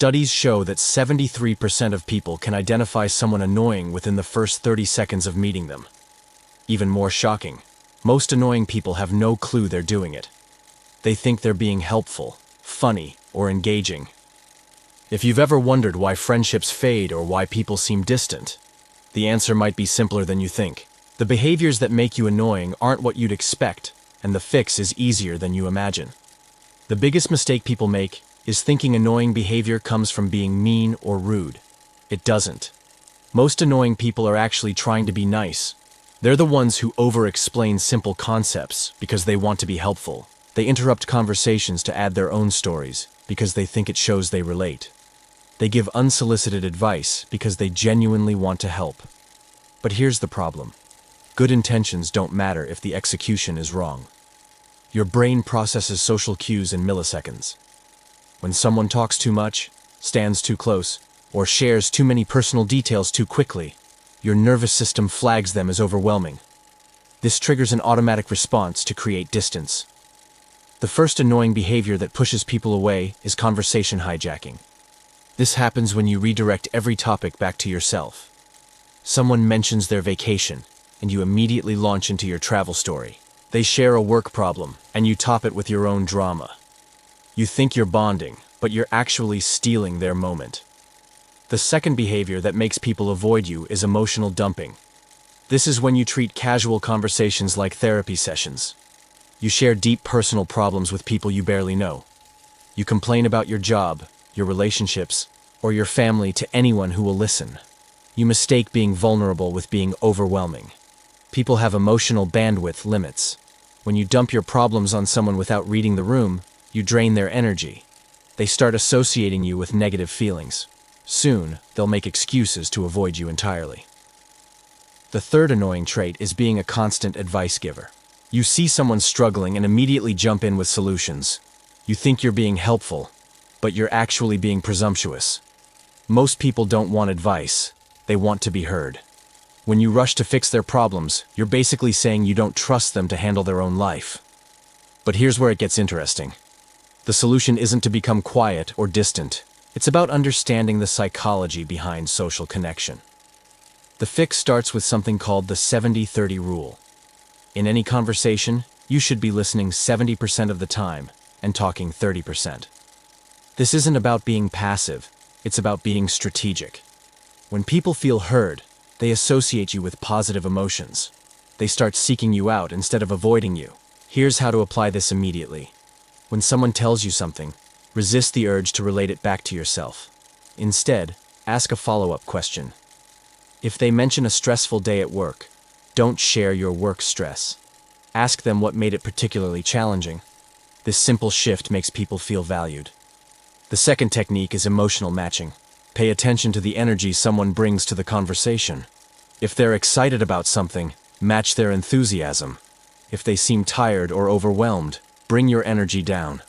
Studies show that 73% of people can identify someone annoying within the first 30 seconds of meeting them. Even more shocking, most annoying people have no clue they're doing it. They think they're being helpful, funny, or engaging. If you've ever wondered why friendships fade or why people seem distant, the answer might be simpler than you think. The behaviors that make you annoying aren't what you'd expect, and the fix is easier than you imagine. The biggest mistake people make is thinking annoying behavior comes from being mean or rude. It doesn't. Most annoying people are actually trying to be nice. They're the ones who over-explain simple concepts because they want to be helpful. They interrupt conversations to add their own stories because they think it shows they relate. They give unsolicited advice because they genuinely want to help. But here's the problem. Good intentions don't matter if the execution is wrong. Your brain processes social cues in milliseconds. When someone talks too much, stands too close, or shares too many personal details too quickly, your nervous system flags them as overwhelming. This triggers an automatic response to create distance. The first annoying behavior that pushes people away is conversation hijacking. This happens when you redirect every topic back to yourself. Someone mentions their vacation, and you immediately launch into your travel story. They share a work problem, and you top it with your own drama. You think you're bonding, but you're actually stealing their moment. The second behavior that makes people avoid you is emotional dumping. This is when you treat casual conversations like therapy sessions. You share deep personal problems with people you barely know. You complain about your job, your relationships, or your family to anyone who will listen. You mistake being vulnerable with being overwhelming. People have emotional bandwidth limits. When you dump your problems on someone without reading the room, you drain their energy. They start associating you with negative feelings. Soon, they'll make excuses to avoid you entirely. The third annoying trait is being a constant advice giver. You see someone struggling and immediately jump in with solutions. You think you're being helpful, but you're actually being presumptuous. Most people don't want advice, they want to be heard. When you rush to fix their problems, you're basically saying you don't trust them to handle their own life. But here's where it gets interesting. The solution isn't to become quiet or distant. It's about understanding the psychology behind social connection. The fix starts with something called the 70-30 rule. In any conversation, you should be listening 70% of the time and talking 30%. This isn't about being passive, it's about being strategic. When people feel heard, they associate you with positive emotions. They start seeking you out instead of avoiding you. Here's how to apply this immediately. When someone tells you something, resist the urge to relate it back to yourself. Instead, ask a follow-up question. If they mention a stressful day at work, don't share your work stress. Ask them what made it particularly challenging. This simple shift makes people feel valued. The second technique is emotional matching. Pay attention to the energy someone brings to the conversation. If they're excited about something, match their enthusiasm. If they seem tired or overwhelmed, bring your energy down.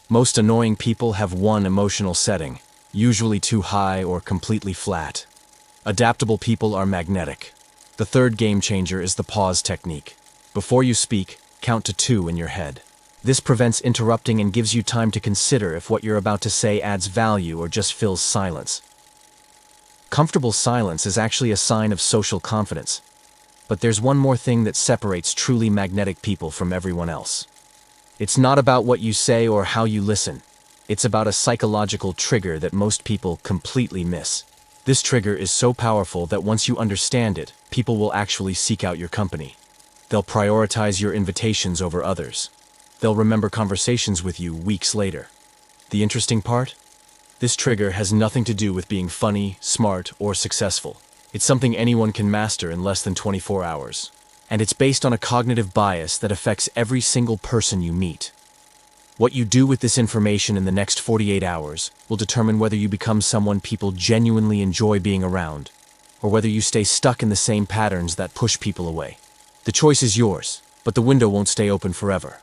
Most annoying people have one emotional setting, usually too high or completely flat. Adaptable people are magnetic. The third game changer is the pause technique. Before you speak, count to 2 in your head. This prevents interrupting and gives you time to consider if what you're about to say adds value or just fills silence. Comfortable silence is actually a sign of social confidence. But there's one more thing that separates truly magnetic people from everyone else. It's not about what you say or how you listen. It's about a psychological trigger that most people completely miss. This trigger is so powerful that once you understand it, people will actually seek out your company. They'll prioritize your invitations over others. They'll remember conversations with you weeks later. The interesting part? This trigger has nothing to do with being funny, smart, or successful. It's something anyone can master in less than 24 hours. And it's based on a cognitive bias that affects every single person you meet. What you do with this information in the next 48 hours will determine whether you become someone people genuinely enjoy being around, or whether you stay stuck in the same patterns that push people away. The choice is yours, but the window won't stay open forever.